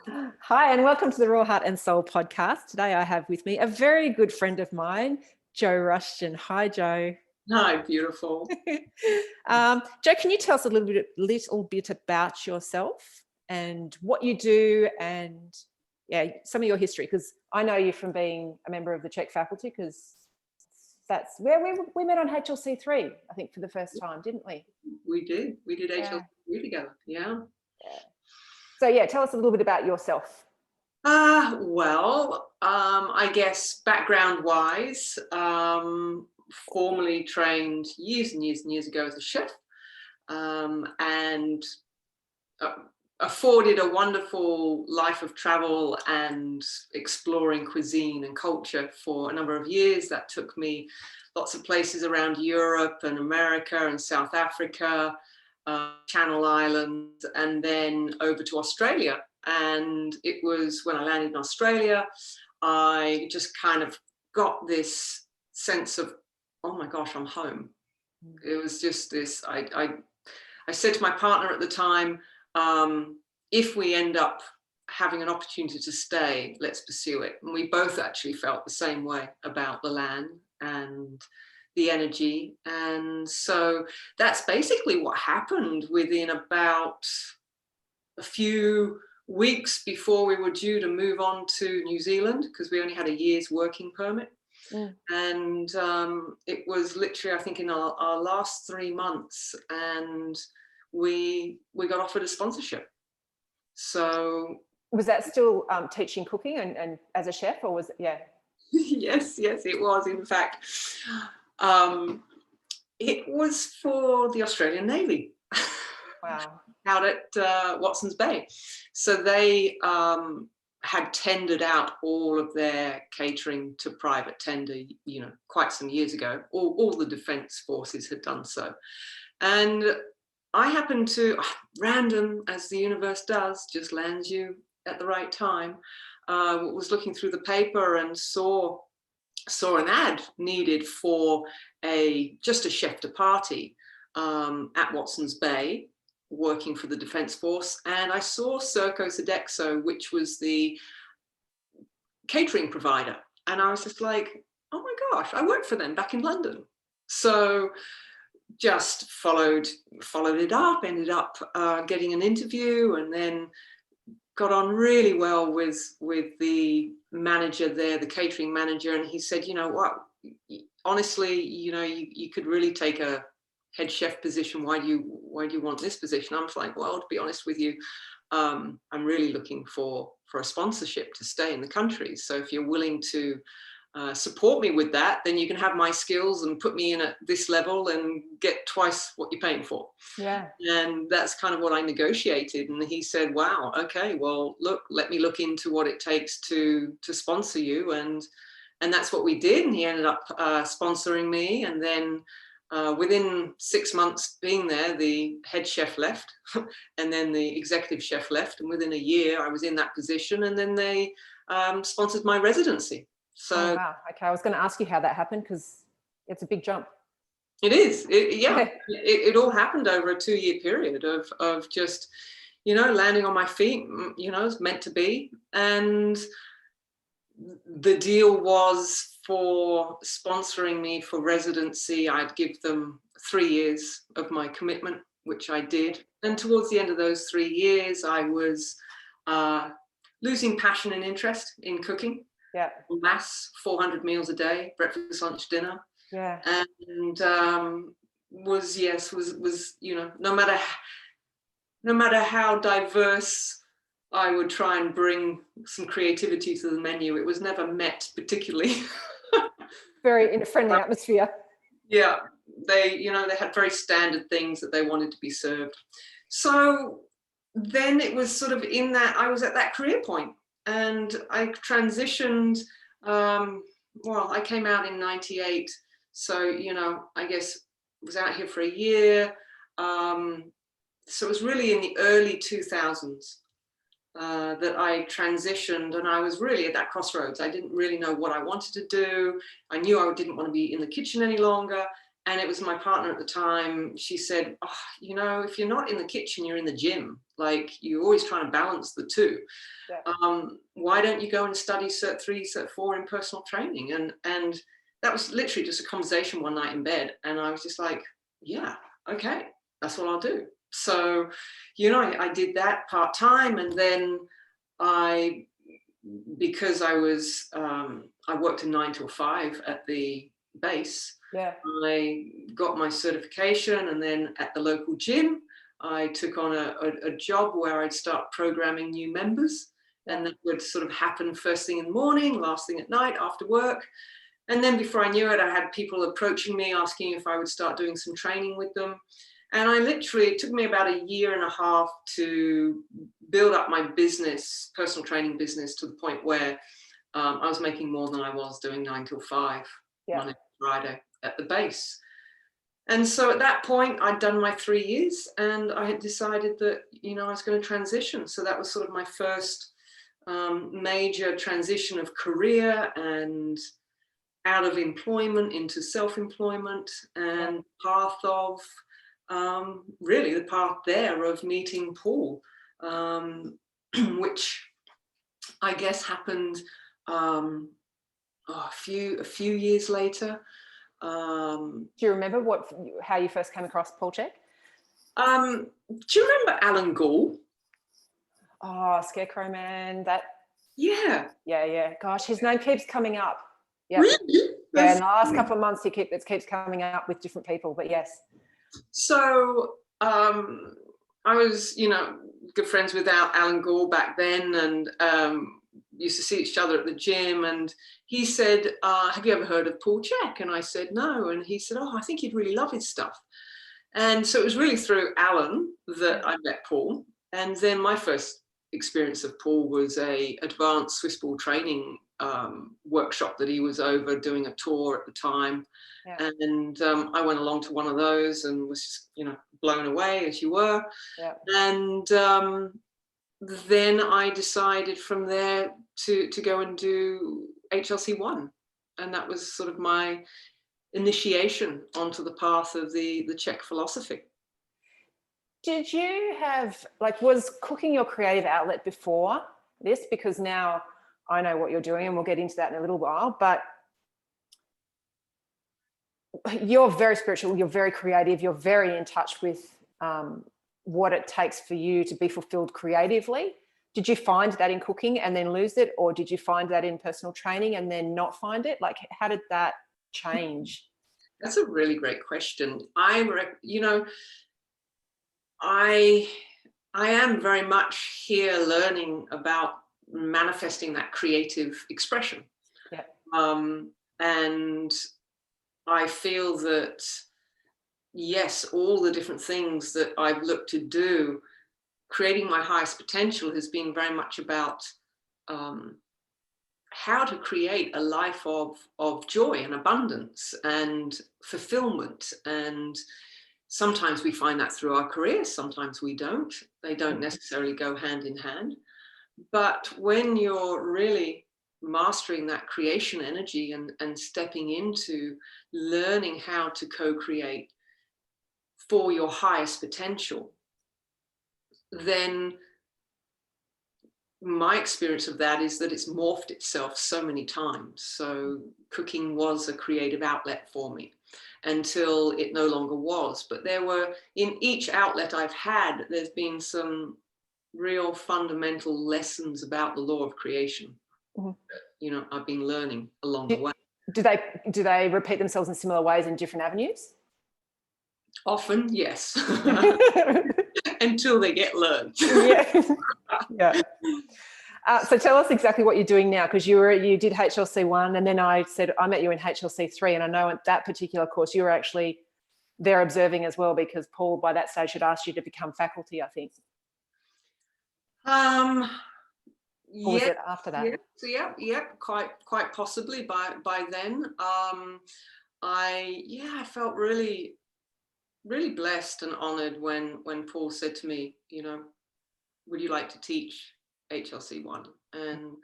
Hi, and welcome to the Raw Heart and Soul podcast. Today I have with me a very good friend of mine, Jo Rushton. Hi, Jo. Hi, beautiful. Jo, can you tell us a little bit about yourself and what you do and some of your history? Because I know you from being a member of the Chek faculty, because that's where we met on HLC3, I think, for the first time, didn't we? We did Yeah. HLC together, yeah. So tell us a little bit about yourself. I guess background-wise, formally trained years and years and years ago as a chef, and afforded a wonderful life of travel and exploring cuisine and culture for a number of years. That took me lots of places around Europe and America and South Africa, Channel Islands, and then over to Australia. And it was when I landed in Australia, I just kind of got this sense of, oh my gosh, I'm home. It was just this, I said to my partner at the time, if we end up having an opportunity to stay, let's pursue it. And we both actually felt the same way about the land and the energy. And so that's basically what happened within about a few weeks before we were due to move on to New Zealand, because we only had a year's working permit. And it was literally, I think, in our last 3 months, and we got offered a sponsorship. So Was that still teaching cooking and as a chef, or was it, yes, it was. In fact, it was for the Australian Navy. Wow. Out at Watson's Bay. So they had tendered out all of their catering to private tender, quite some years ago. All the defence forces had done so. And I happened to, random as the universe does, just lands you at the right time, was looking through the paper and saw an ad needed for just a chef de partie at Watson's Bay, working for the Defence Force. And I saw Serco Sodexo, which was the catering provider. And I was just like, oh my gosh, I worked for them back in London. So just followed it up, ended up getting an interview, and then got on really well with the manager there, the catering manager. And he said, you know what, honestly, you could really take a head chef position. Why do you want this position? I was like, well, to be honest with you, I'm really looking for a sponsorship to stay in the country. So if you're willing to support me with that, then you can have my skills and put me in at this level and get twice what you're paying for. Yeah. And that's kind of what I negotiated. And he said, wow, okay, well, look, let me look into what it takes to sponsor you. And that's what we did. And he ended up sponsoring me. And then within 6 months being there, the head chef left and then the executive chef left. And within a year, I was in that position. And then they sponsored my residency. So, oh, wow. Okay, I was going to ask you how that happened, because it's a big jump. It is. It all happened over a 2-year period of just, landing on my feet, it's meant to be. And the deal was for sponsoring me for residency. I'd give them 3 years of my commitment, which I did. And towards the end of those 3 years, I was losing passion and interest in cooking. Yeah. Mass 400 meals a day, breakfast, lunch, dinner. Yeah. And was no matter how diverse I would try and bring some creativity to the menu, it was never met particularly. Very in a friendly atmosphere. Yeah, they had very standard things that they wanted to be served. So then it was sort of in that I was at that career point, and I transitioned. I came out in '98. So, I guess was out here for a year. So it was really in the early 2000s that I transitioned, and I was really at that crossroads. I didn't really know what I wanted to do. I knew I didn't want to be in the kitchen any longer. and it was my partner at the time. She said, oh, you know, if you're not in the kitchen, you're in the gym. Like, you're always trying to balance the two. Yeah. Why don't you go and study Cert 3, Cert 4 in personal training? And that was literally just a conversation one night in bed. And I was just like, yeah, okay, that's what I'll do. So, you know, I did that part-time, and then because I was, I worked a 9 till 5 at the base. Yeah. I got my certification, and then at the local gym, I took on a job where I'd start programming new members, and that would sort of happen first thing in the morning, last thing at night after work. And then before I knew it, I had people approaching me asking if I would start doing some training with them. And it took me about 1.5 years to build up my business, personal training business, to the point where I was making more than I was doing 9 till 5, Monday to Friday at the base. And so at that point, I'd done my 3 years, and I had decided that, you know, I was going to transition. So that was sort of my first major transition of career, and out of employment into self-employment, and path of really the path there of meeting Paul, which I guess happened a few years later. Do you remember how you first came across Paul Chek? Do you remember Alan Gould? Oh, Scarecrow Man. That. Yeah. Yeah. Gosh, his name keeps coming up. Yeah. Really? Yeah. In the last couple of months, it keeps coming up with different people. But yes. So I was, you know, good friends with Alan Gould back then, and used to see each other at the gym. And he said, have you ever heard of Paul Chek? And I said, no. And he said, oh, I think you'd really love his stuff. And so it was really through Alan that I met Paul. And then my first experience of Paul was a advanced Swiss ball training workshop that he was over doing a tour at the time. Yeah. And I went along to one of those and was just, you know, blown away, as you were. Yeah. And then I decided from there to go and do HLC 1. And that was sort of my initiation onto the path of the Chek philosophy. Did you have, like, was cooking your creative outlet before this? Because now I know what you're doing, and we'll get into that in a little while, but you're very spiritual, you're very creative, you're very in touch with what it takes for you to be fulfilled creatively. Did you find that in cooking and then lose it? Or did you find that in personal training and then not find it? Like, how did that change? That's a really great question. You know, I am very much here learning about manifesting that creative expression. Yeah. And I feel that, yes, all the different things that I've looked to do, creating my highest potential has been very much about how to create a life of joy and abundance and fulfillment. And sometimes we find that through our careers, sometimes we don't. They don't necessarily go hand in hand. But when you're really mastering that creation energy and stepping into learning how to co-create for your highest potential, then my experience of that is that it's morphed itself so many times. So cooking was a creative outlet for me until it no longer was. But there were, in each outlet I've had, there's been some real fundamental lessons about the law of creation. Mm-hmm. You know, I've been learning along the way. Do they repeat themselves in similar ways in different avenues? Often, yes. Until they get learned. Yeah. So tell us exactly what you're doing now, because you did HLC 1, and then I said I met you in HLC 3, and I know at that particular course you were actually there observing as well, because Paul by that stage had asked you to become faculty, I think. Or was it after that? Yeah. So yeah, quite possibly by then. I felt really blessed and honored when Paul said to me, you know, would you like to teach HLC 1? And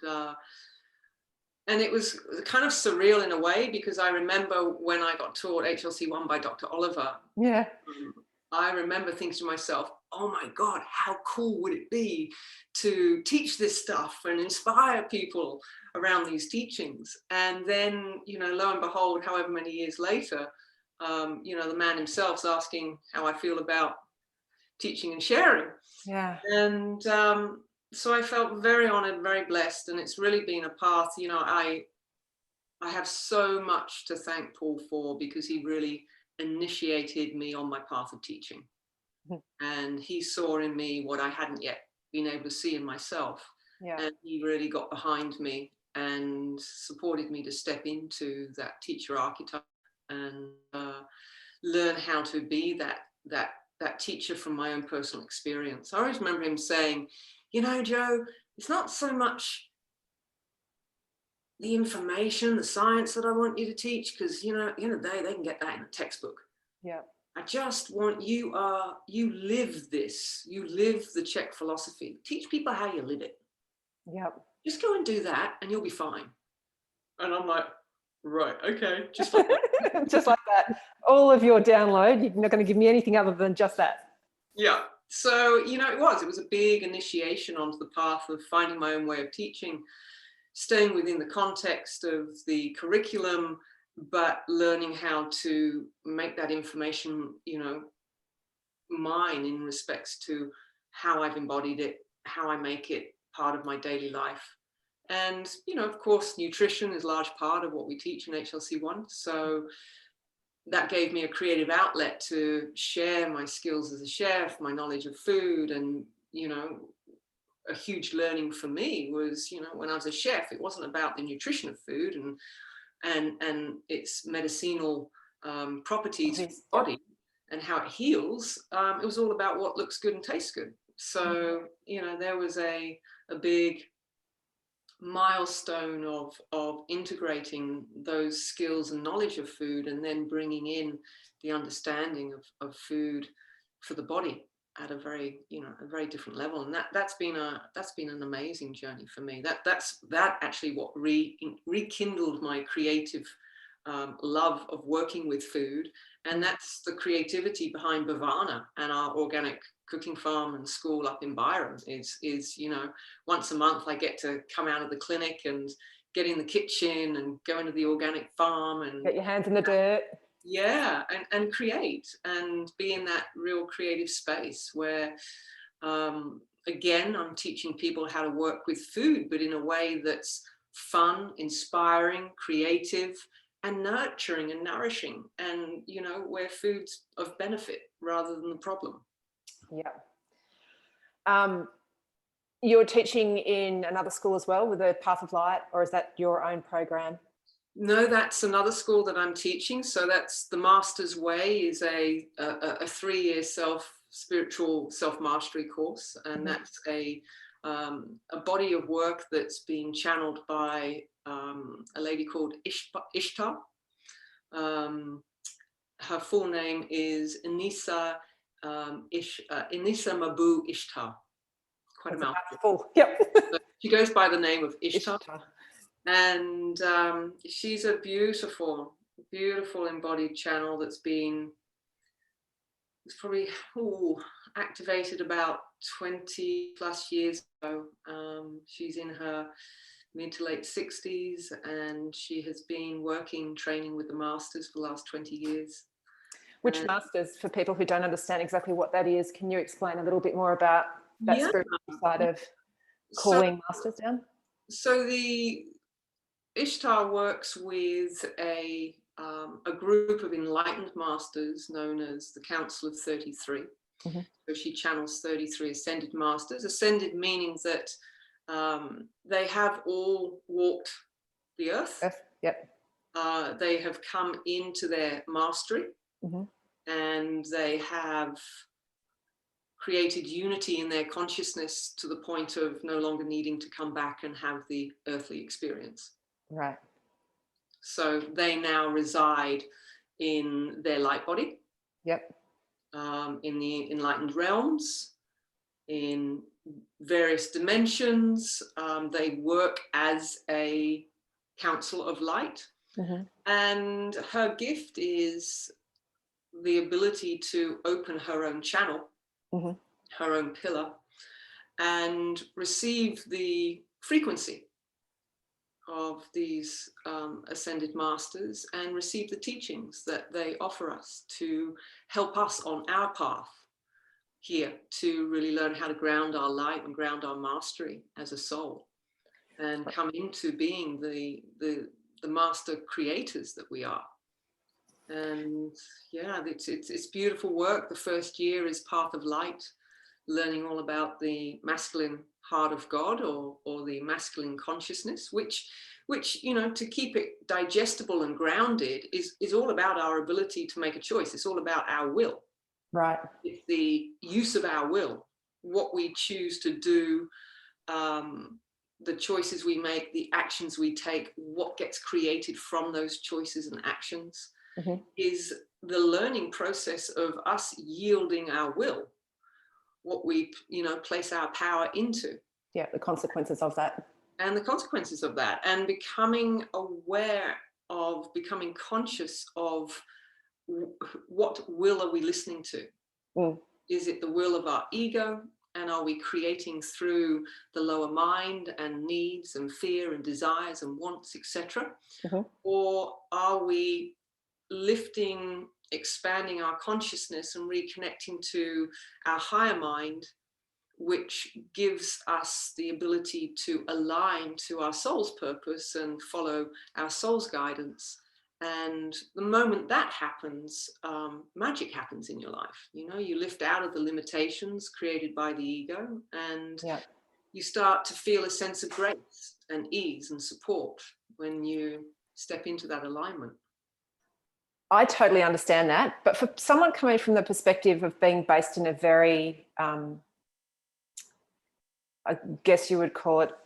And it was kind of surreal in a way, because I remember when I got taught HLC1 by Dr. Oliver, Yeah. I remember thinking to myself, oh my God, how cool would it be to teach this stuff and inspire people around these teachings? And then, you know, lo and behold, however many years later, you know, the man himself's asking how I feel about teaching and sharing. Yeah. And so I felt very honored, very blessed. And it's really been a path, you know, I have so much to thank Paul for, because he really initiated me on my path of teaching. And he saw in me what I hadn't yet been able to see in myself. Yeah. And he really got behind me and supported me to step into that teacher archetype and learn how to be that teacher from my own personal experience. I always remember him saying, you know, Joe, it's not so much the information, the science that I want you to teach, because, you know, at the end of the day, they can get that in a textbook. Yeah. I just want you live this, you live the Chek philosophy. Teach people how you live it. Yep. Just go and do that and you'll be fine. And I'm like, right, okay, just like that. Just like that. All of your download, you're not going to give me anything other than just that. Yeah. So, you know, it was a big initiation onto the path of finding my own way of teaching, staying within the context of the curriculum, but learning how to make that information, you know, mine in respects to how I've embodied it, how I make it part of my daily life. And, you know, of course, nutrition is a large part of what we teach in HLC1. So that gave me a creative outlet to share my skills as a chef, my knowledge of food. And, you know, a huge learning for me was, you know, when I was a chef, it wasn't about the nutrition of food and its medicinal properties for the body and how it heals. It was all about what looks good and tastes good. So, you know, there was a big milestone of integrating those skills and knowledge of food, and then bringing in the understanding of food for the body at a very, you know, a very different level. And that's been an amazing journey for me. That actually what rekindled my creative love of working with food. And that's the creativity behind Bhavana and our organic cooking farm and school up in Byron is, you know, once a month I get to come out of the clinic and get in the kitchen and go into the organic farm and get your hands in the dirt. Yeah, and create and be in that real creative space where, again, I'm teaching people how to work with food, but in a way that's fun, inspiring, creative, and nurturing and nourishing, and, you know, where food's of benefit rather than the problem. Yeah. You're teaching in another school as well with the Path of Light, or is that your own program? No, that's another school that I'm teaching. So that's the Master's Way, is a 3-year spiritual self-mastery course, and that's a body of work that's been channeled by a lady called Ishtar. Her full name is Inisa Mabu Ishtar. Quite a mouthful. Yep. She goes by the name of Ishtar. And she's a beautiful embodied channel that's been, it's probably activated about 20 plus years ago. She's in her mid to late 60s, and she has been training with the masters for the last 20 years. Which masters, for people who don't understand exactly what that is, can you explain a little bit more about that spiritual side of calling masters down? So the Ishtar works with a group of enlightened masters known as the Council of 33. So she channels 33 ascended masters. Ascended meaning that they have all walked the earth. Yep. They have come into their mastery, and they have created unity in their consciousness to the point of no longer needing to come back and have the earthly experience. Right. So they now reside in their light body. Yep. In the enlightened realms, in various dimensions. They work as a council of light. Mm-hmm. And her gift is the ability to open her own channel, Mm-hmm. her own pillar, and receive the frequency of these ascended masters, and receive the teachings that they offer us to help us on our path here, to really learn how to ground our light and ground our mastery as a soul, and come into being the master creators that we are. And yeah, it's beautiful work. The first year is Path of Light, learning all about the masculine heart of God, or the masculine consciousness, which, you know, to keep it digestible and grounded is all about our ability to make a choice. It's all about our will. Right. It's the use of our will, what we choose to do, the choices we make, the actions we take, what gets created from those choices and actions. Mm-hmm. Is the learning process of us yielding our will, what we, you know, place our power into. Yeah, the consequences of that. And the consequences of that, and becoming aware of, becoming conscious of what will are we listening to? Mm. Is it the will of our ego? And are we creating through the lower mind and needs and fear and desires and wants, etc.? Mm-hmm. Or are we lifting, expanding our consciousness and reconnecting to our higher mind, which gives us the ability to align to our soul's purpose and follow our soul's guidance? And the moment that happens, magic happens in your life. You know, you lift out of the limitations created by the ego, and you start to feel a sense of grace and ease and support when you step into that alignment. I totally understand that. But for someone coming from the perspective of being based in a very, I guess you would call it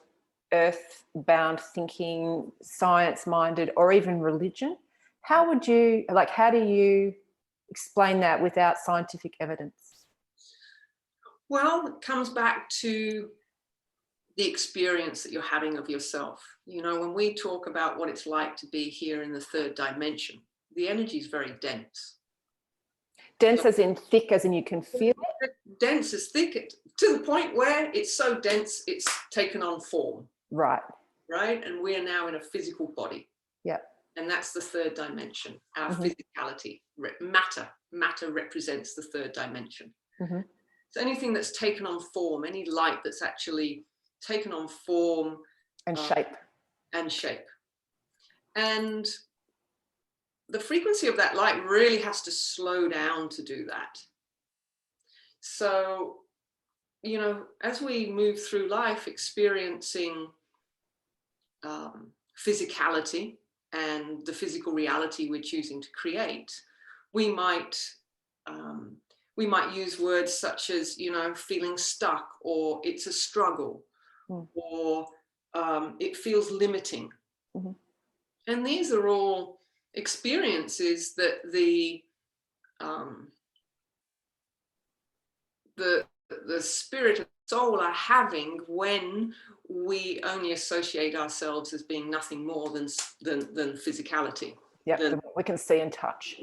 earth-bound thinking, science-minded, or even religion, how do you explain that without scientific evidence? Well, it comes back to the experience that you're having of yourself. You know, when we talk about what it's like to be here in the third dimension, the energy is very dense. Dense as in thick, as in you can feel it? Dense as thick, to the point where it's so dense, it's taken on form. Right. Right? And we are now in a physical body. Yeah. And that's the third dimension, our physicality. Matter represents the third dimension. Mm-hmm. So anything that's taken on form, any light that's actually taken on form. And shape. And the frequency of that light really has to slow down to do that. So, you know, as we move through life experiencing physicality and the physical reality we're choosing to create, we might use words such as, you know, feeling stuck, or it's a struggle, or it feels limiting. Mm-hmm. And these are all experiences that the spirit and soul are having when we only associate ourselves as being nothing more than physicality. Yeah, we can see and touch.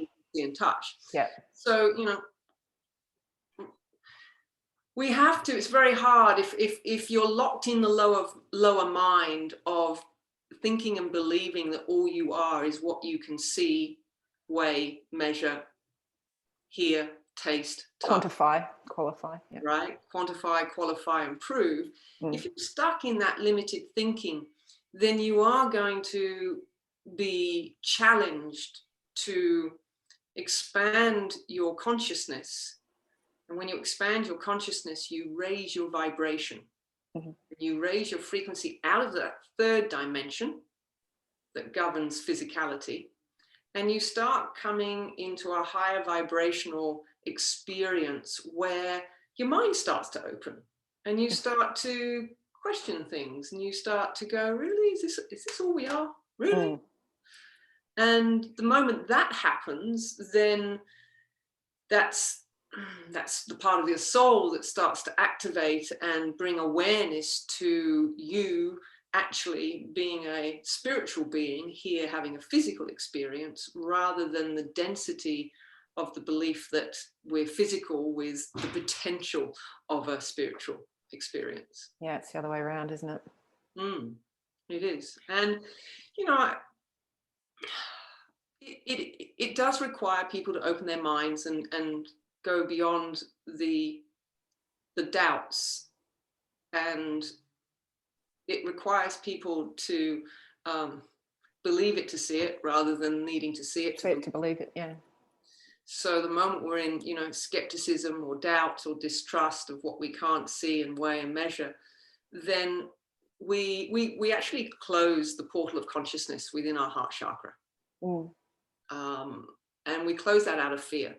Yeah. So, you know, we have to, it's very hard if you're locked in the lower mind of thinking and believing that all you are is what you can see, weigh, measure, hear, taste, touch. Quantify, qualify. Yeah. Right? Quantify, qualify, and prove. If you're stuck in that limited thinking, then you are going to be challenged to expand your consciousness. And when you expand your consciousness, you raise your vibration. Mm-hmm. You raise your frequency out of that third dimension that governs physicality, and you start coming into a higher vibrational experience where your mind starts to open, and you start to question things, and you start to go, really, is this all we are? Really? And the moment that happens, then that's the part of your soul that starts to activate and bring awareness to you actually being a spiritual being here, having a physical experience, rather than the density of the belief that we're physical with the potential of a spiritual experience. Yeah, it's the other way around, isn't it? It is. And, you know, it does require people to open their minds and go beyond the doubts, and it requires people to believe it to see it, rather than needing to see it to believe it. Yeah. So the moment we're in, you know, skepticism or doubt or distrust of what we can't see and weigh and measure, then we actually close the portal of consciousness within our heart chakra. And we close that out of fear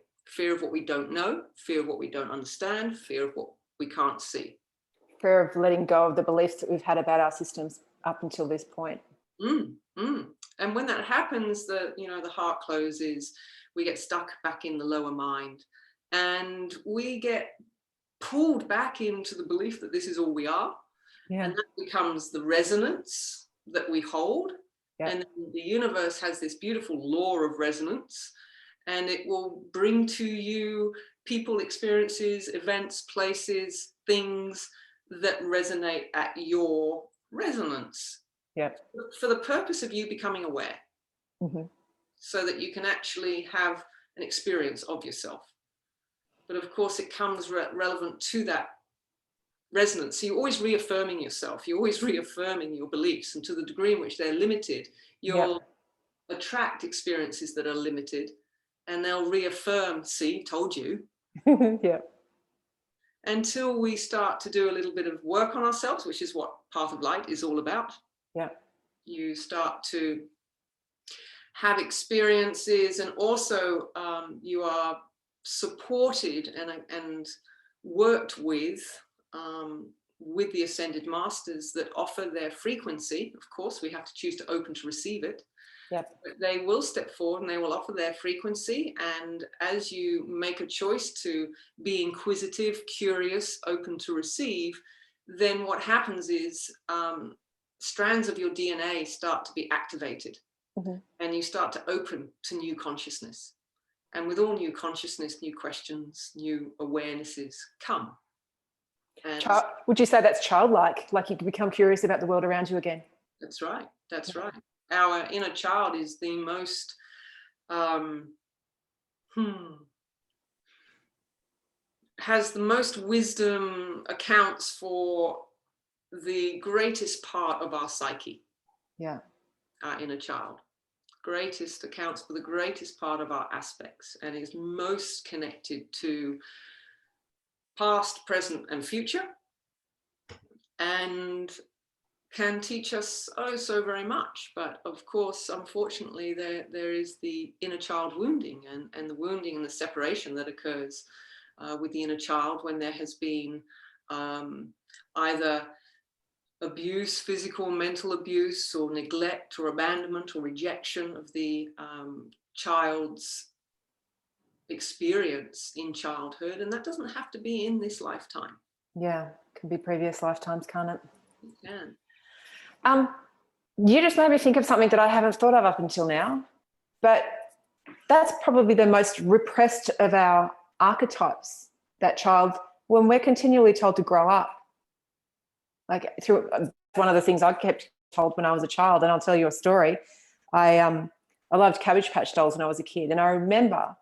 of what we don't know, fear of what we don't understand, fear of what we can't see. Fear of letting go of the beliefs that we've had about our systems up until this point. And when that happens, the heart closes, we get stuck back in the lower mind, and we get pulled back into the belief that this is all we are. Yeah. And that becomes the resonance that we hold. Yeah. And the universe has this beautiful law of resonance, and it will bring to you people, experiences, events, places, things that resonate at your resonance. Yeah. For the purpose of you becoming aware. So that you can actually have an experience of yourself. But of course, it comes relevant to that resonance. So you're always reaffirming yourself. You're always reaffirming your beliefs. And to the degree in which they're limited, you'll attract experiences that are limited. And they'll reaffirm, see, told you. Yeah. Until we start to do a little bit of work on ourselves, which is what Path of Light is all about. Yeah. You start to have experiences, and also you are supported and worked with the ascended masters that offer their frequency. Of course, we have to choose to open to receive it. Yep. But they will step forward and they will offer their frequency. And as you make a choice to be inquisitive, curious, open to receive, then what happens is strands of your DNA start to be activated. And you start to open to new consciousness. And with all new consciousness, new questions, new awarenesses come. And would you say that's childlike? Like you can become curious about the world around you again? That's right. That's right. Our inner child is the most, has the most wisdom, accounts for the greatest part of our psyche. Yeah. Our inner child. Greatest accounts for the greatest part of our aspects, and is most connected to past, present, and future, and can teach us oh so very much. But of course, unfortunately, there is the inner child wounding and the wounding and the separation that occurs with the inner child when there has been either abuse, physical, mental abuse, or neglect, or abandonment, or rejection of the child's experience in childhood. And that doesn't have to be in this lifetime. Yeah, it can be previous lifetimes, can't it? It can. You just made me think of something that I haven't thought of up until now, but that's probably the most repressed of our archetypes, that child, when we're continually told to grow up. Like through one of the things I kept told when I was a child, and I'll tell you a story. I loved Cabbage Patch dolls when I was a kid, and I remember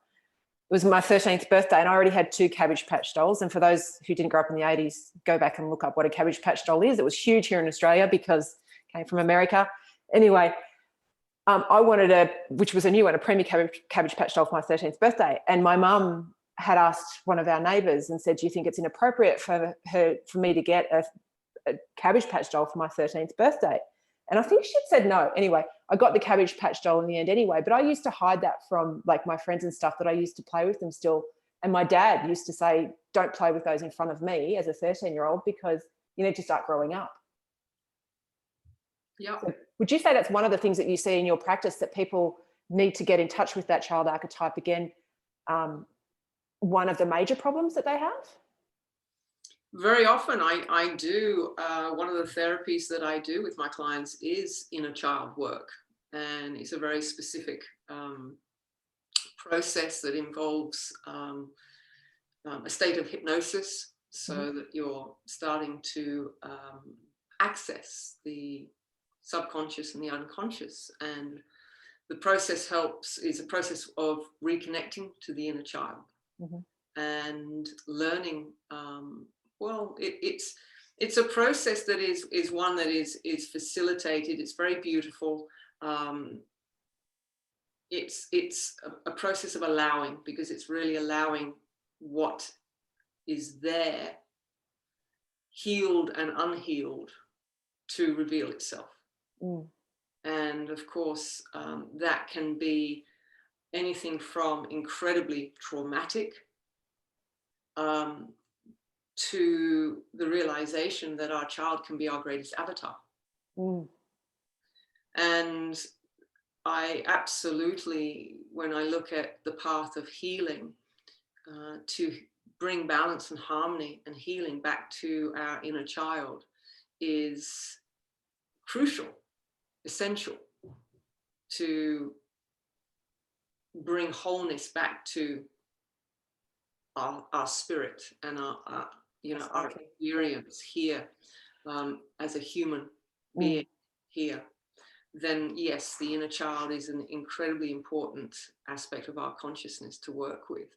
it was my 13th birthday, and I already had 2 Cabbage Patch dolls. And for those who didn't grow up in the 80s, go back and look up what a Cabbage Patch doll is. It was huge here in Australia because it came from America. Anyway, I wanted which was a new one, a Premier Cabbage Patch doll for my 13th birthday, and my mum had asked one of our neighbours and said, "Do you think it's inappropriate for me to get a Cabbage Patch doll for my 13th birthday?" And I think she'd said no. Anyway, I got the Cabbage Patch doll in the end anyway, but I used to hide that from like my friends and stuff, that I used to play with them still. And my dad used to say, "Don't play with those in front of me as a 13-year-old because you need to start growing up." Yeah. So would you say that's one of the things that you see in your practice, that people need to get in touch with that child archetype again? One of the major problems that they have? Very often I do, one of the therapies that I do with my clients is inner child work. And it's a very specific process that involves a state of hypnosis, so that you're starting to access the subconscious and the unconscious. And the process is a process of reconnecting to the inner child and learning. Well, it's a process that is one that is facilitated. It's very beautiful. It's a process of allowing, because it's really allowing what is there, healed and unhealed, to reveal itself. And of course, that can be anything from incredibly traumatic to the realization that our child can be our greatest avatar. And I absolutely, when I look at the path of healing, to bring balance and harmony and healing back to our inner child is crucial, essential, to bring wholeness back to our spirit and our experience here as a human being here. Then yes, the inner child is an incredibly important aspect of our consciousness to work with.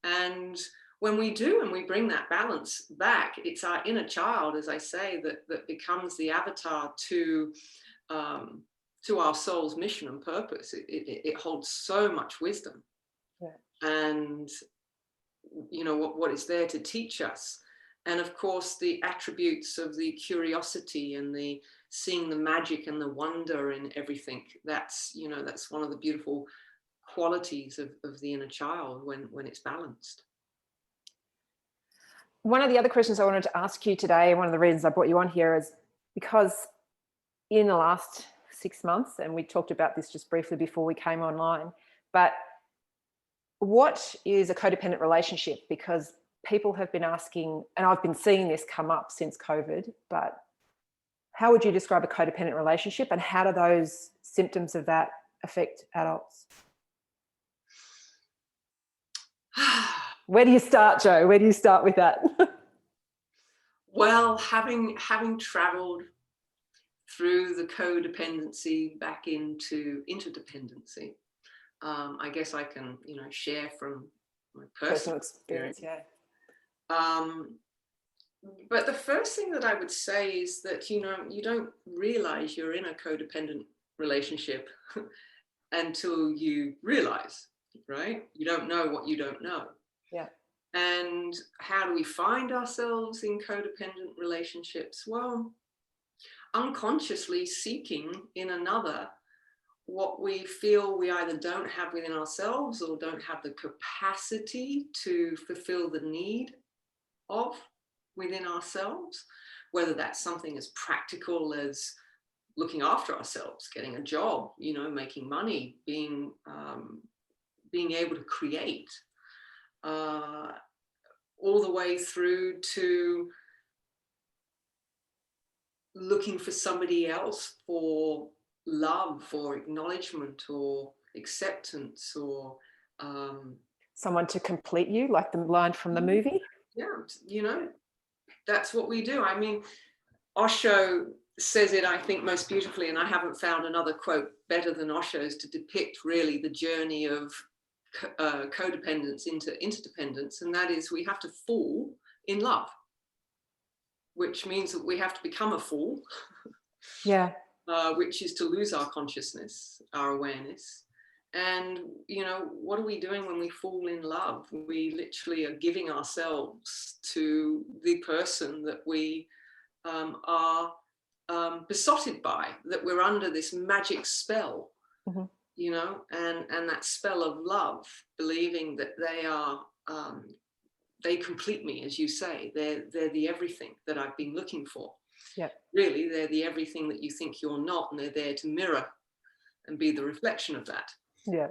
And when we do, and we bring that balance back, it's our inner child, as I say, that becomes the avatar to our soul's mission and purpose. It holds so much wisdom, and what is there to teach us. And of course, the attributes of the curiosity and the seeing the magic and the wonder in everything. That's one of the beautiful qualities of the inner child when it's balanced. One of the other questions I wanted to ask you today, one of the reasons I brought you on here, is because in the last 6 months, and we talked about this just briefly before we came online, but what is a codependent relationship? Because people have been asking, and I've been seeing this come up since COVID, but how would you describe a codependent relationship, and how do those symptoms of that affect adults? Where do you start, Jo? Where do you start with that? Well, having traveled through the codependency back into interdependency, I guess I can, share from my personal experience. But the first thing that I would say is that, you don't realize you're in a codependent relationship until you realize, right? You don't know what you don't know. Yeah. And how do we find ourselves in codependent relationships? Well, unconsciously seeking in another what we feel we either don't have within ourselves or don't have the capacity to fulfill the need of within ourselves, whether that's something as practical as looking after ourselves, getting a job, making money, being able to create, all the way through to looking for somebody else for love or acknowledgement or acceptance or someone to complete you, like the line from the movie. Yeah, that's what we do. I mean, Osho says it, I think, most beautifully, and I haven't found another quote better than Osho's to depict really the journey of codependence into interdependence, and that is we have to fall in love, which means that we have to become a fool. Which is to lose our consciousness, our awareness. And what are we doing when we fall in love? We literally are giving ourselves to the person that we are besotted by, that we're under this magic spell, and that spell of love, believing that they are they complete me, as you say. They're the everything that I've been looking for. Yeah. Really, they're the everything that you think you're not, and they're there to mirror and be the reflection of that. Yeah.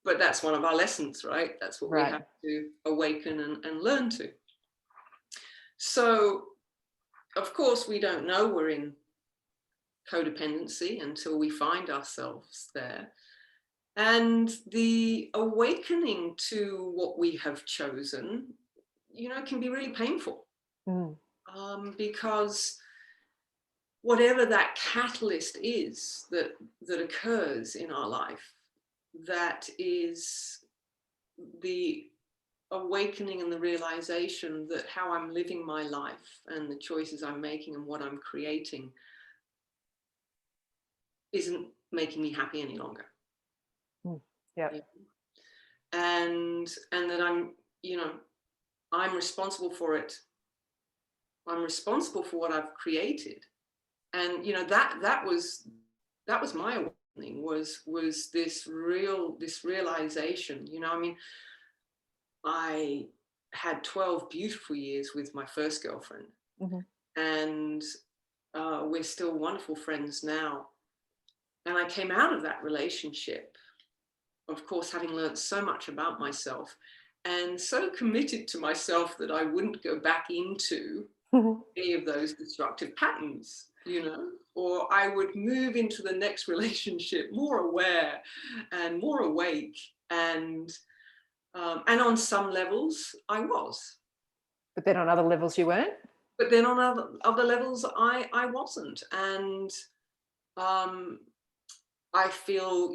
But that's one of our lessons, right? That's what we have to awaken and learn to. So, of course, we don't know we're in codependency until we find ourselves there. And the awakening to what we have chosen, can be really painful, Mm. because whatever that catalyst is that occurs in our life, that is the awakening and the realization that how I'm living my life and the choices I'm making and what I'm creating isn't making me happy any longer. Mm. Yeah. And that I'm responsible for it. I'm responsible for what I've created. And that was my awakening, was this realization. I had 12 beautiful years with my first girlfriend, Mm-hmm. and we're still wonderful friends now. And I came out of that relationship, of course, having learned so much about myself and so committed to myself that I wouldn't go back into any of those destructive patterns, or I would move into the next relationship more aware and more awake. And on some levels I was. But then on other levels you weren't? But then on other levels I wasn't. And I feel,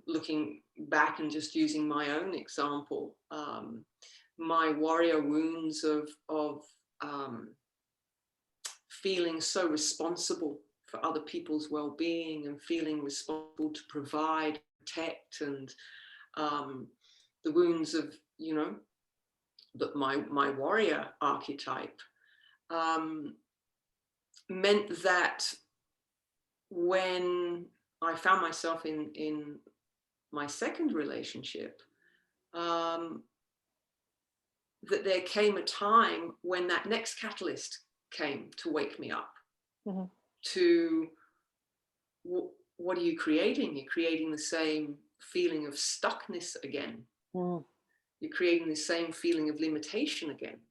looking back and just using my own example, my warrior wounds of feeling so responsible for other people's well-being and feeling responsible to provide, protect, and the wounds of, that my warrior archetype meant that when I found myself in my second relationship, that there came a time when that next catalyst came to wake me up. Mm-hmm. To what are you creating? You're creating the same feeling of stuckness again. Mm. You're creating the same feeling of limitation again.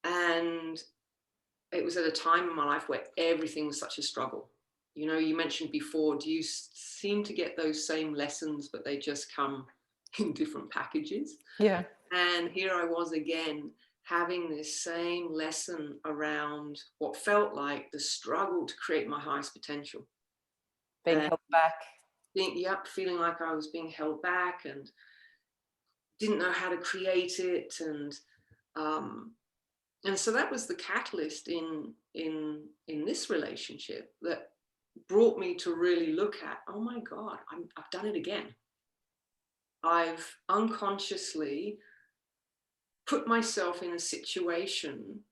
And it was at a time in my life where everything was such a struggle. You mentioned before, do you seem to get those same lessons, but they just come in different packages? Yeah. And here I was again, having this same lesson around what felt like the struggle to create my highest potential. Being held back. Feeling like I was being held back and didn't know how to create it. And so that was the catalyst in this relationship that brought me to really look at, oh my God, I've done it again. I've unconsciously put myself in a situation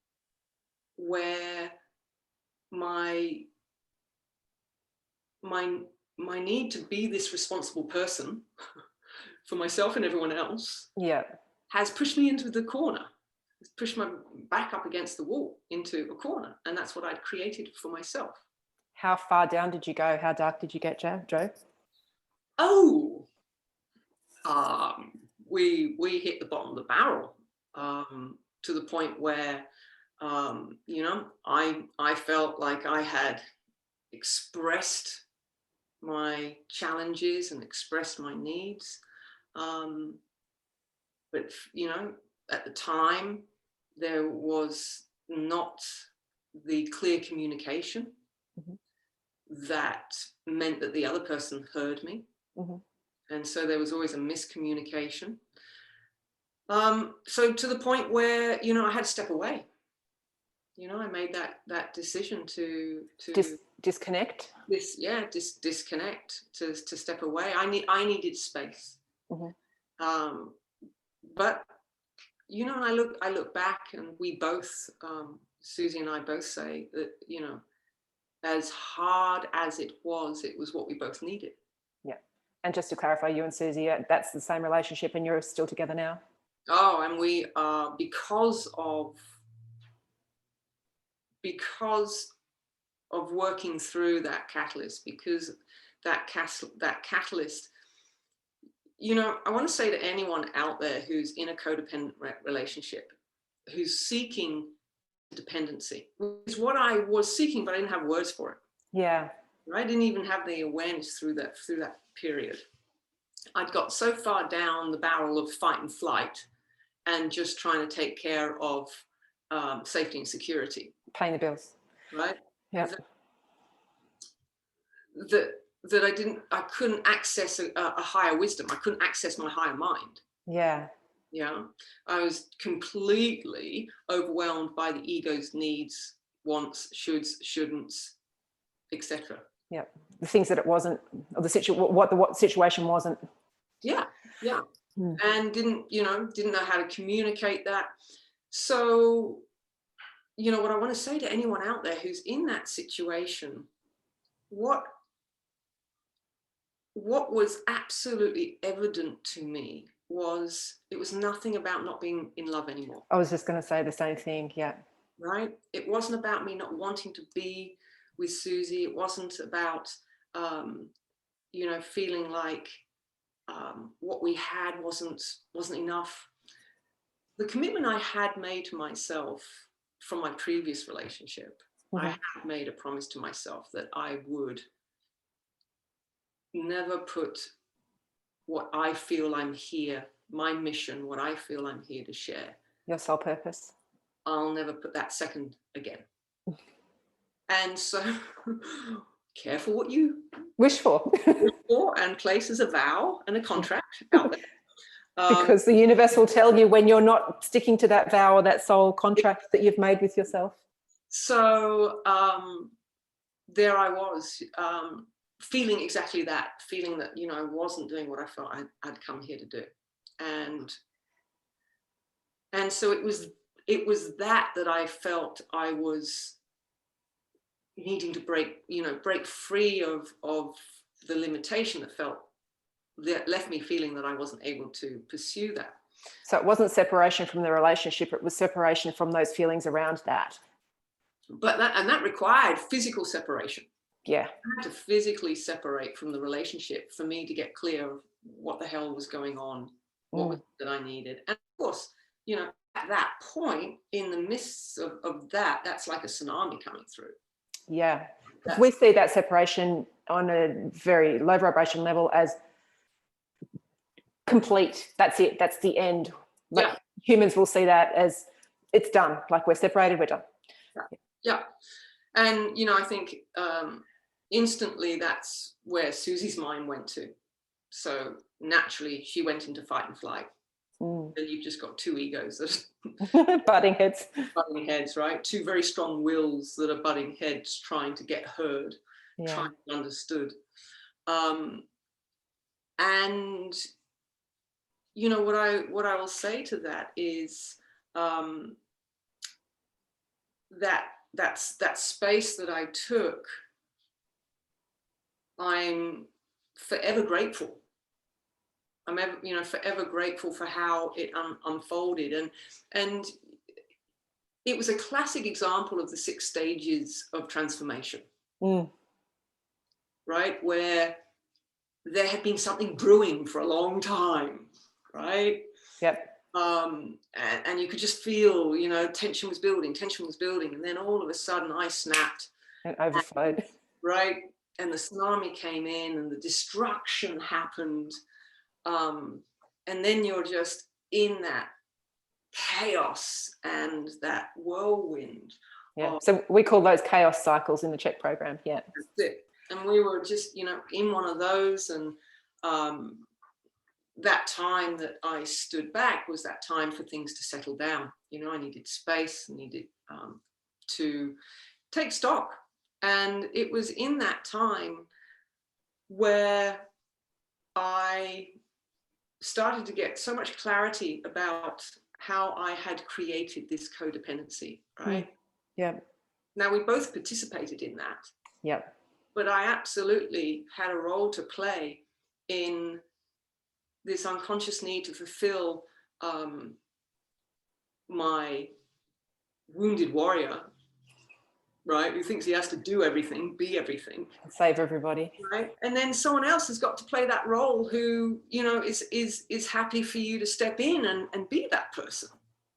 where my need to be this responsible person for myself and everyone else, has pushed me into the corner. It's pushed my back up against the wall into a corner, and that's what I'd created for myself. How far down did you go? How dark did you get, Joe? Oh, we hit the bottom of the barrel, to the point where I felt like I had expressed my challenges and expressed my needs, but at the time there was not the clear communication. Mm-hmm. That meant that the other person heard me. Mm-hmm. And so there was always a miscommunication. So to the point where, I had to step away. I made that decision to disconnect. Disconnect, to step away. I needed space. Mm-hmm. But I look back, and we both, Susie and I both say that, as hard as it was what we both needed. Yeah. And just to clarify, you and Susie, that's the same relationship, and you're still together now? Oh, and we are, because of working through that catalyst, because that catalyst, I want to say to anyone out there who's in a codependent relationship, who's seeking dependency, which is what I was seeking, but I didn't have words for it. Yeah. I didn't even have the awareness through that period. I'd got so far down the barrel of fight and flight and just trying to take care of safety and security. Paying the bills. Right? Yeah. That I couldn't access a higher wisdom. I couldn't access my higher mind. Yeah. Yeah. I was completely overwhelmed by the ego's needs, wants, shoulds, shouldn't, etc. Yeah. The things that it wasn't, or what situation wasn't. Yeah. Yeah. And didn't know how to communicate that. So, what I want to say to anyone out there who's in that situation, what was absolutely evident to me was it was nothing about not being in love anymore. I was just going to say the same thing. Yeah. Right. It wasn't about me not wanting to be with Susie. It wasn't about, feeling like what we had wasn't enough. The commitment I had made to myself from my previous relationship, I had made a promise to myself that I would never put what I feel I'm here, my mission, what I feel I'm here to share. Your sole purpose. I'll never put that second again. And so careful what you wish for. And place as a vow and a contract out there. Because the universe will tell you when you're not sticking to that vow or that soul contract that you've made with yourself. So there I was, feeling exactly that, feeling that, I wasn't doing what I felt I'd come here to do. And so it was that I felt I was needing to break free of the limitation that left me feeling that I wasn't able to pursue that. So it wasn't separation from the relationship, it was separation from those feelings around that. But that required physical separation. Yeah. I had to physically separate from the relationship for me to get clear of what the hell was going on, what was it that I needed. And of course, at that point, in the midst of that, that's like a tsunami coming through. Yeah. If we see that separation on a very low vibration level as complete, that's it, that's the end. Like humans will see that as it's done, like we're separated, we're done. Yeah. And, I think instantly that's where Susie's mind went to. So naturally she went into fight and flight. And you've just got two egos that butting heads, right? Two very strong wills that are butting heads, trying to get heard, trying to be understood. And what I will say to that is that space that I took, I'm forever grateful. I'm forever grateful for how it unfolded. And it was a classic example of the 6 stages of transformation, right? Where there had been something brewing for a long time, right? Yep. And you could just feel, tension was building. And then all of a sudden I snapped. And overflowed. Right. And the tsunami came in and the destruction happened. And then you're just in that chaos and that whirlwind. Yeah. So we call those chaos cycles in the Chek program. Yeah. That's it. And we were just, in one of those. And that time that I stood back was that time for things to settle down. I needed space, needed to take stock. And it was in that time where I started to get so much clarity about how I had created this codependency, right? Yeah. Now, we both participated in that. Yeah. But I absolutely had a role to play in this unconscious need to fulfill my wounded warrior, right? Who thinks he has to do everything, be everything. Save everybody. Right. And then someone else has got to play that role who, is happy for you to step in and be that person.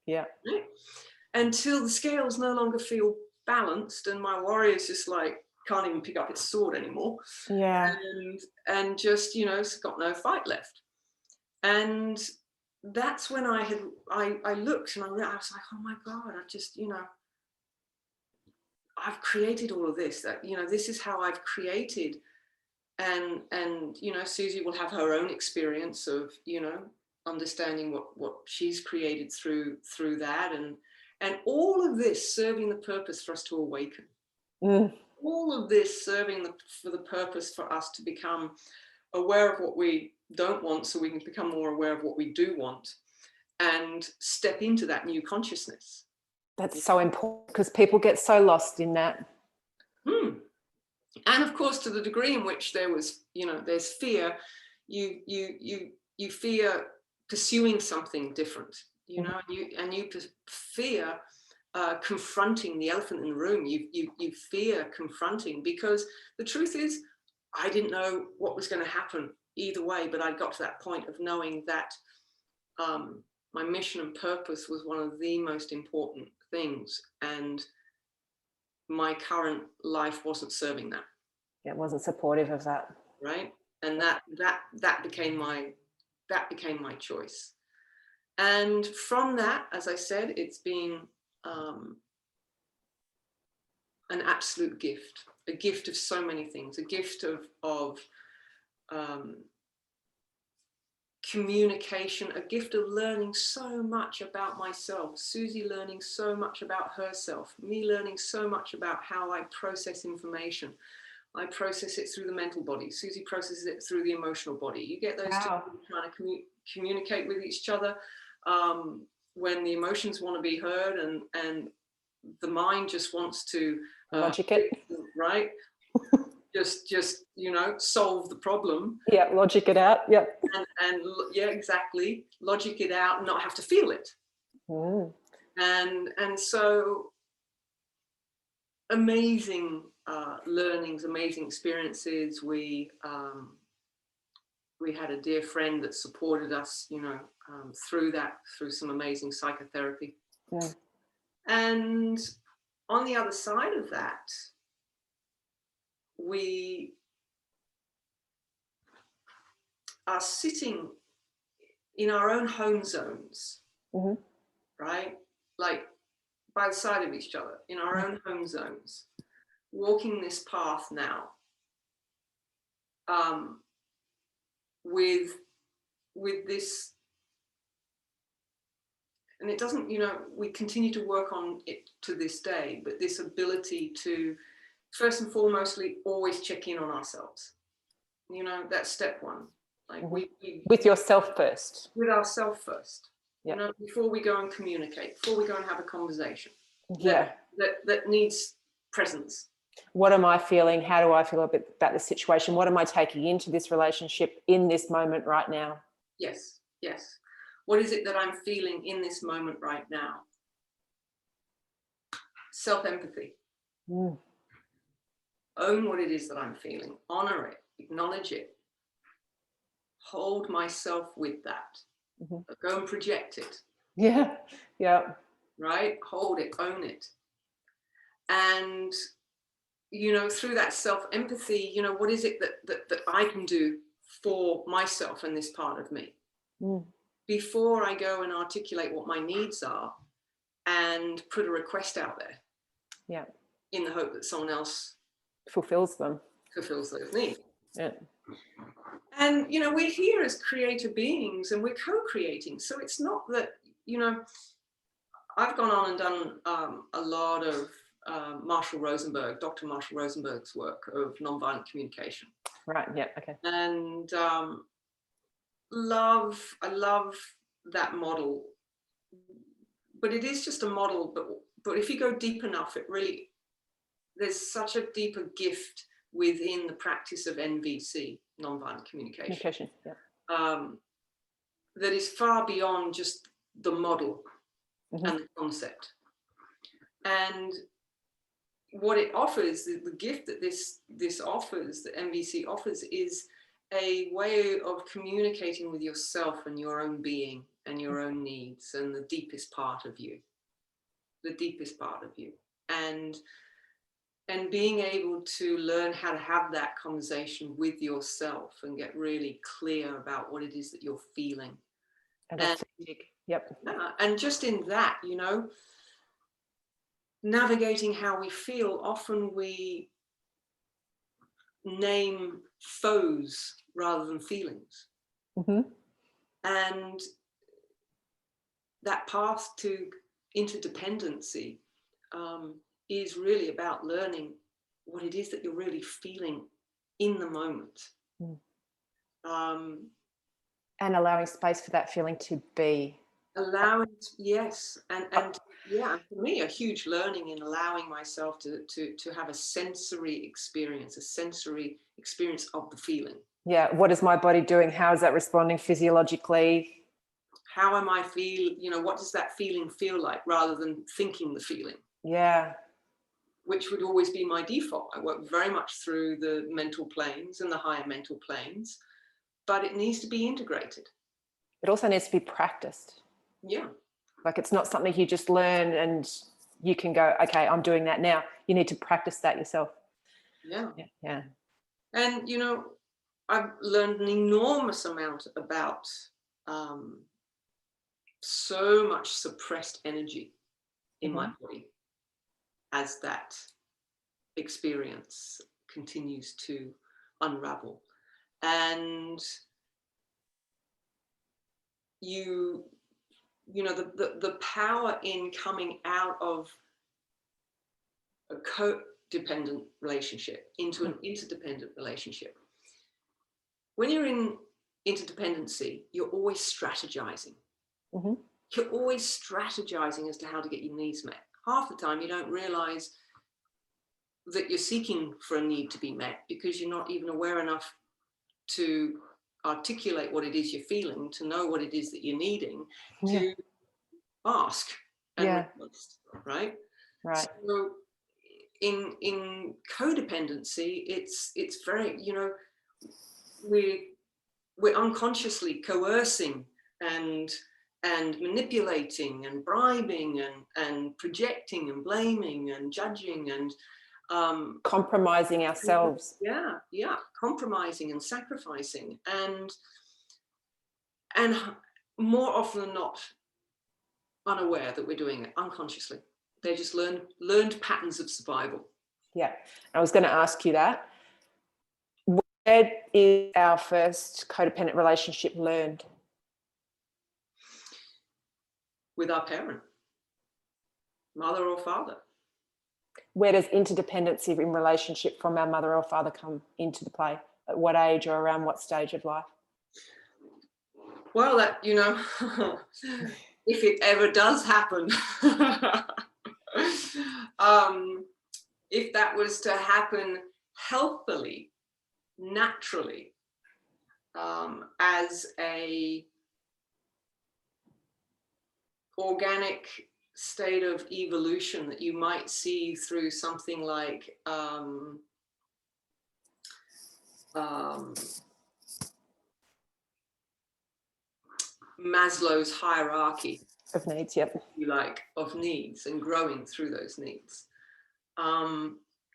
Yeah. Right? until the scales no longer feel balanced and my warrior's just like can't even pick up its sword anymore. Yeah. And just, you know, it's got no fight left. And that's when I looked and I was like, oh my God, I've just, you know, I've created all of this, that, you know, this is how I've created. And you know, Susie will have her own experience of, you know, understanding what she's created through that, and all of this serving the purpose for us to awaken. All of this serving for the purpose for us to become aware of what we don't want, so we can become more aware of what we do want and step into that new consciousness. That's so important, because people get so lost in that. And of course, to the degree in which there was, you know, there's fear, you fear pursuing something different, you know, and you fear confronting the elephant in the room. You fear confronting, because the truth is, I didn't know what was going to happen either way, but I got to that point of knowing that my mission and purpose was one of the most important things, and my current life wasn't serving that. It wasn't supportive of that. Right. And that became my choice. And from that, as I said, it's been an absolute gift, a gift of so many things, a gift of communication, a gift of learning so much about myself, Susie learning so much about herself, me learning so much about how I process information. I process it through the mental body. Susie processes it through the emotional body. You get those two trying to communicate with each other when the emotions want to be heard, and the mind just wants to logic it, right? just you know, solve the problem. Yeah, logic it out. Yeah. And yeah, exactly. Logic it out and not have to feel it. And so amazing learnings, amazing experiences. We had a dear friend that supported us, you know, through some amazing psychotherapy. And on the other side of that, we are sitting in our own home zones, right? Like by the side of each other, in our own home zones, walking this path now, with this, and it doesn't, you know, we continue to work on it to this day, but this ability to first and foremostly always check in on ourselves, you know, that's step one. Like we with yourself first. With ourselves first. You know, before we go and communicate, before we go and have a conversation. That needs presence. What am I feeling? How do I feel about the situation? What am I taking into this relationship in this moment right now? Yes. What is it that I'm feeling in this moment right now? Self-empathy. Own what it is that I'm feeling. Honor it. Acknowledge it. Hold myself with that. Go and project it. Yeah. Right? Hold it, own it. And, you know, through that self-empathy, you know, what is it that I can do for myself and this part of me? Before I go and articulate what my needs are and put a request out there. Yeah. In the hope that someone else fulfills those needs. Yeah. And, you know, we're here as creator beings and we're co-creating. So it's not that, you know, I've gone on and done a lot of Dr. Marshall Rosenberg's work of nonviolent communication. Right, yeah, okay. And I love that model. But it is just a model, but if you go deep enough, it really, there's such a deeper gift within the practice of NVC, nonviolent communication, that is far beyond just the model and the concept. And what it offers, the gift that this offers, that NVC offers, is a way of communicating with yourself and your own being and your own needs and the deepest part of you. the deepest part of you, and being able to learn how to have that conversation with yourself and get really clear about what it is that you're feeling. And authentic. Yep. And just in that, you know, navigating how we feel, often we name foes rather than feelings. Mm-hmm. And that path to interdependency is really about learning what it is that you're really feeling in the moment. And allowing space for that feeling to be. Allowing, yes. And yeah, for me, a huge learning in allowing myself to have a sensory experience of the feeling. Yeah. What is my body doing? How is that responding physiologically? How am I feel? You know, what does that feeling feel like, rather than thinking the feeling? Yeah. Which would always be my default. I work very much through the mental planes and the higher mental planes, but it needs to be integrated. It also needs to be practiced. Yeah. Like, it's not something you just learn and you can go, okay, I'm doing that now. You need to practice that yourself. Yeah. Yeah. And, you know, I've learned an enormous amount about so much suppressed energy in my body as that experience continues to unravel. And you know, the power in coming out of a codependent relationship into an interdependent relationship. When you're in interdependency, you're always strategizing. Mm-hmm. You're always strategizing as to how to get your needs met. Half the time you don't realize that you're seeking for a need to be met, because you're not even aware enough to articulate what it is you're feeling, to know what it is that you're needing, to ask and request, right? So in codependency, it's very, you know, we're unconsciously coercing and manipulating and bribing and projecting and blaming and judging and compromising ourselves. Yeah, compromising and sacrificing, and more often than not unaware that we're doing it unconsciously. They're just learned patterns of survival. Yeah, I was going to ask you that. Where is our first codependent relationship learned? With our parent, mother or father. Where does interdependency in relationship from our mother or father come into the play? At what age or around what stage of life? Well, that, you know, if it ever does happen, if that was to happen healthily, naturally, as a organic state of evolution that you might see through something like Maslow's hierarchy of needs, of needs, and growing through those needs.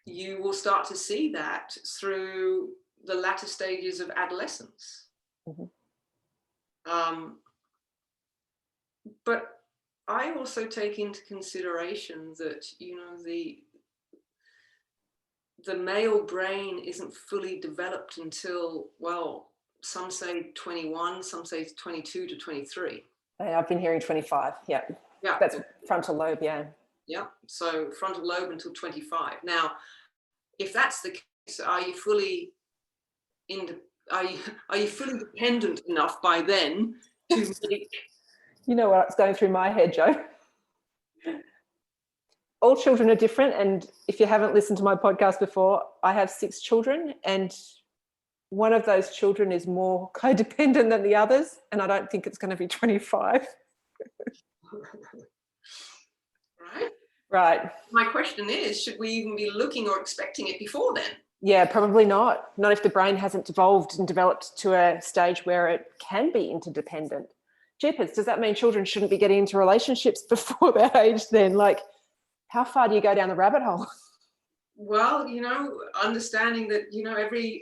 You will start to see that through the latter stages of adolescence. But I also take into consideration that, you know, the male brain isn't fully developed until, well, some say 21, some say 22 to 23. I've been hearing 25. Yeah. That's frontal lobe. Yeah. So frontal lobe until 25. Now, if that's the case, are you fully dependent enough by then to make? You know what's going through my head, Joe? All children are different, and if you haven't listened to my podcast before, I have 6 children, and one of those children is more codependent than the others, and I don't think it's going to be 25. Right. My question is, should we even be looking or expecting it before then? Yeah, probably not. Not if the brain hasn't evolved and developed to a stage where it can be interdependent. Jeepers, does that mean children shouldn't be getting into relationships before that age then? Like, How far do you go down the rabbit hole? Well, understanding that,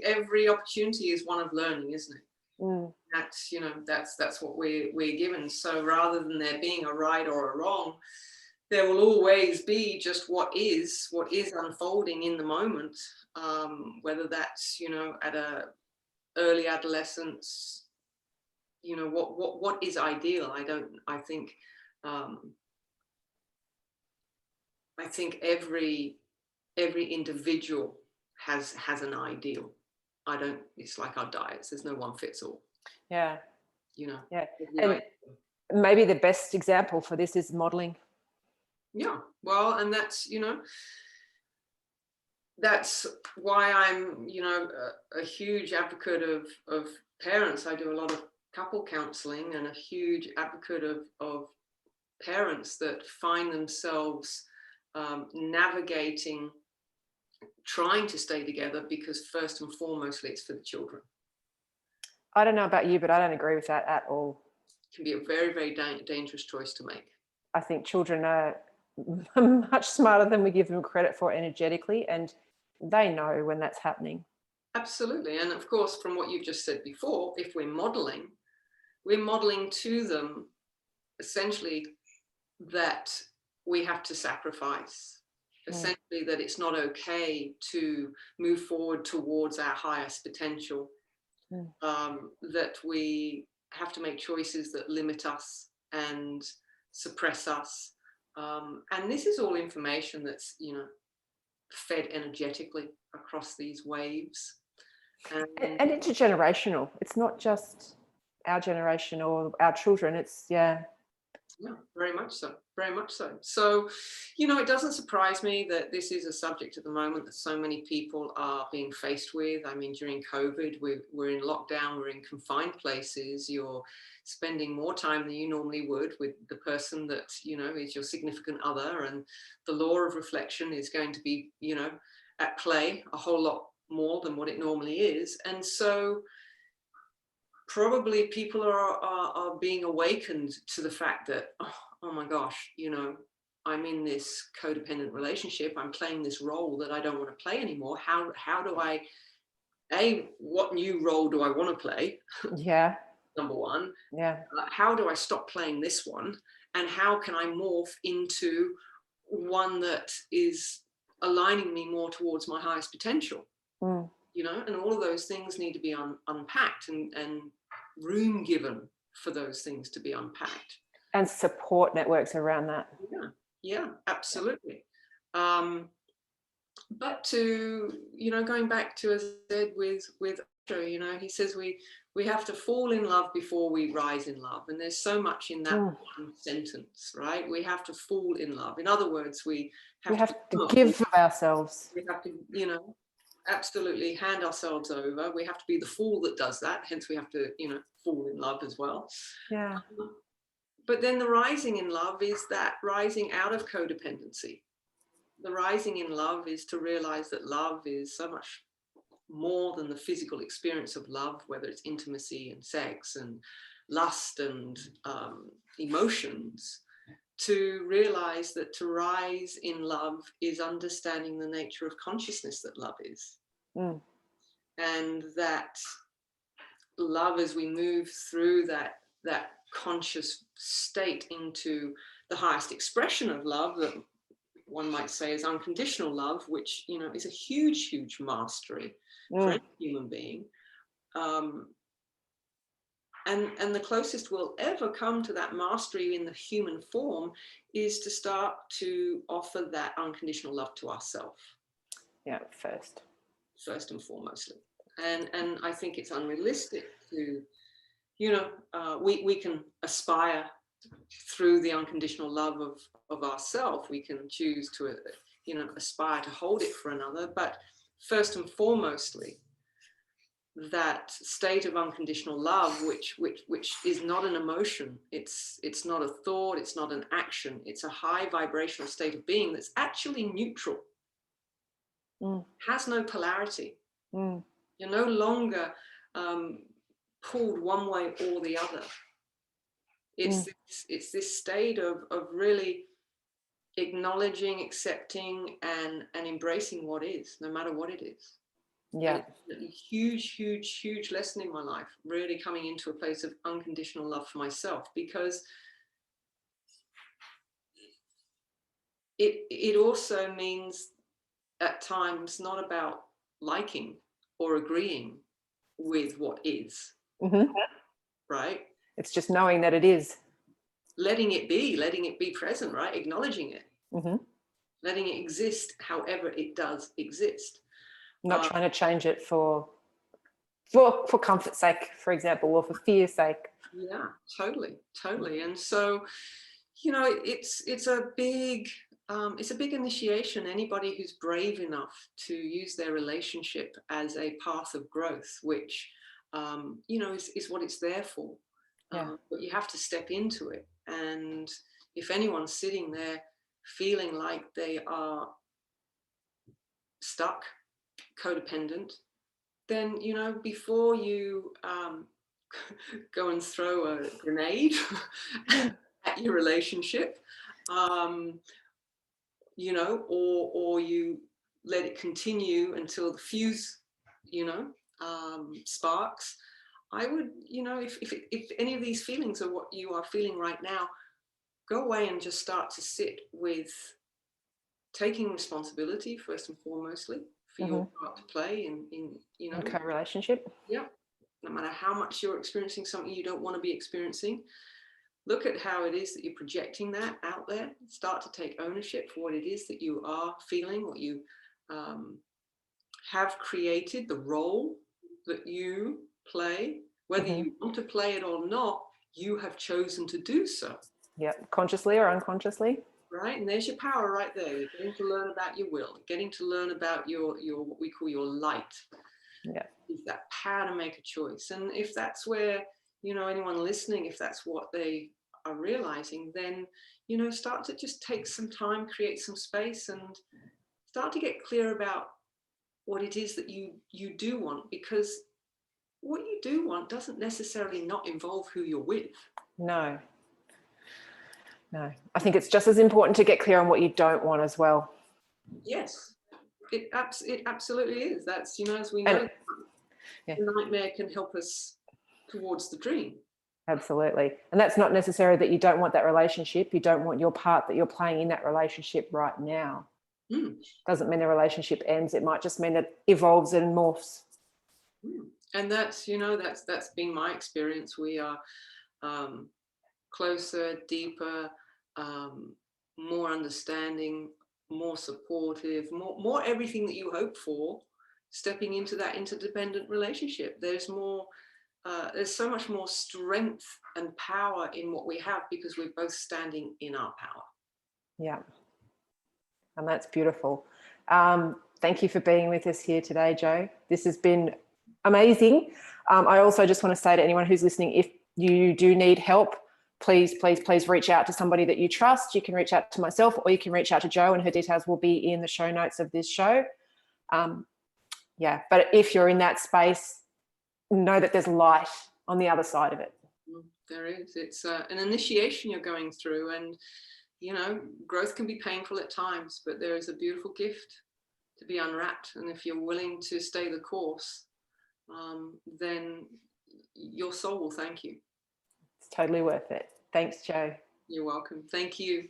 every opportunity is one of learning, isn't it? Mm. That's what we're given. So rather than there being a right or a wrong, there will always be just what is unfolding in the moment, whether that's, at a early adolescence, what is ideal. I think every individual has an ideal. It's like our diets, there's no one fits all. Yeah. Yeah. And maybe the best example for this is modeling. Yeah, well, and that's why I'm a huge advocate of parents. I do a lot of couple counseling, and a huge advocate of parents that find themselves navigating, trying to stay together, because first and foremostly it's for the children. I don't know about you, but I don't agree with that at all. It can be a very, very dangerous choice to make. I think children are much smarter than we give them credit for energetically, and they know when that's happening. Absolutely. And of course, from what you've just said before, if we're modeling to them essentially that we have to sacrifice, essentially that it's not okay to move forward towards our highest potential, that we have to make choices that limit us and suppress us. And this is all information that's, fed energetically across these waves. And intergenerational. It's not just our generation or our children. It's, yeah, very much so. Very much so. So, it doesn't surprise me that this is a subject at the moment that so many people are being faced with. I mean, during COVID, we're in lockdown, we're in confined places. You're spending more time than you normally would with the person that, is your significant other. And the law of reflection is going to be, at play a whole lot more than what it normally is. And so probably people are being awakened to the fact that, oh my gosh, I'm in this codependent relationship. I'm playing this role that I don't want to play anymore. How do I, what new role do I want to play? Yeah. Number one. Yeah. How do I stop playing this one? And how can I morph into one that is aligning me more towards my highest potential? And all of those things need to be unpacked and room given for those things to be unpacked. And support networks around that. Yeah, absolutely. But to, going back to, as I said, with Osho, he says we have to fall in love before we rise in love. And there's so much in that one sentence, right? We have to fall in love. In other words, we have to give of ourselves. We have to, absolutely hand ourselves over. We have to be the fool that does that. Hence, we have to, fall in love as well. Yeah. But then the rising in love is that rising out of codependency. The rising in love is to realize that love is so much more than the physical experience of love, whether it's intimacy and sex and lust and emotions. To realize that to rise in love is understanding the nature of consciousness that love is. And that love, as we move through that conscious state into the highest expression of love, that one might say is unconditional love, which, is a huge, huge mastery for any human being. And the closest we'll ever come to that mastery in the human form is to start to offer that unconditional love to ourselves. Yeah, first and foremostly. And I think it's unrealistic to, we can aspire through the unconditional love of ourselves. We can choose to, aspire to hold it for another. But first and foremostly, that state of unconditional love, which is not an emotion, it's not a thought, it's not an action, it's a high vibrational state of being that's actually neutral, has no polarity. You're no longer pulled one way or the other. It's this state of really acknowledging, accepting, and embracing what is, no matter what it is. Yeah. And a huge, huge, huge lesson in my life, really coming into a place of unconditional love for myself, because it also means at times not about liking or agreeing with what is, Mm-hmm. right? It's just knowing that it is. Letting it be present, right? Acknowledging it, Mm-hmm. letting it exist however it does exist. Not trying to change it for comfort's sake, for example, or for fear's sake. Yeah, totally. And so, you know, it's a big initiation. Anybody who's brave enough to use their relationship as a path of growth, which you know, is what it's there for. Yeah. But you have to step into it. And if anyone's sitting there feeling like they are stuck, codependent, then, you know, before you go and throw a grenade at your relationship, you know, or you let it continue until the fuse, you know, sparks. I would, you know, if any of these feelings are what you are feeling right now, go away and just start to sit with taking responsibility first and foremostly for your part to play in you know, Co-relationship. yeah, no matter how much you're experiencing something you don't want to be experiencing, look at how it is that you're projecting that out there. Start to take ownership for what it is that you are feeling, what you have created, the role that you play, whether you want to play it or not, you have chosen to do so. Yeah, consciously or unconsciously. Right, and there's your power right there. You're getting to learn about your will, getting to learn about your what we call your light. Yeah. Is that power to make a choice. And if that's where, you know, anyone listening, if that's what they are realizing, then, you know, start to just take some time, create some space, and start to get clear about what it is that you do want, because what you do want doesn't necessarily not involve who you're with. No. I think it's just as important to get clear on what you don't want as well. Yes, it absolutely is. That's, you know, as we know, the nightmare can help us towards the dream. Absolutely. And that's not necessarily that you don't want that relationship. You don't want your part that you're playing in that relationship right now. Doesn't mean the relationship ends. It might just mean that it evolves and morphs. And that's, you know, that's been my experience. We are closer, deeper, more understanding, more supportive, more everything that you hope for, stepping into that interdependent relationship. There's more, there's so much more strength and power in what we have, because we're both standing in our power. Yeah. And that's beautiful. Thank you for being with us here today, Jo. This has been amazing. I also just want to say to anyone who's listening, if you do need help, please reach out to somebody that you trust. You can reach out to myself, or you can reach out to Jo, and her details will be in the show notes of this show. Yeah, but if you're in that space, know that there's light on the other side of it. There is. It's an initiation you're going through, and, you know, growth can be painful at times, but there is a beautiful gift to be unwrapped. And if you're willing to stay the course, then your soul will thank you. It's totally worth it. Thanks, Jo. You're welcome. Thank you.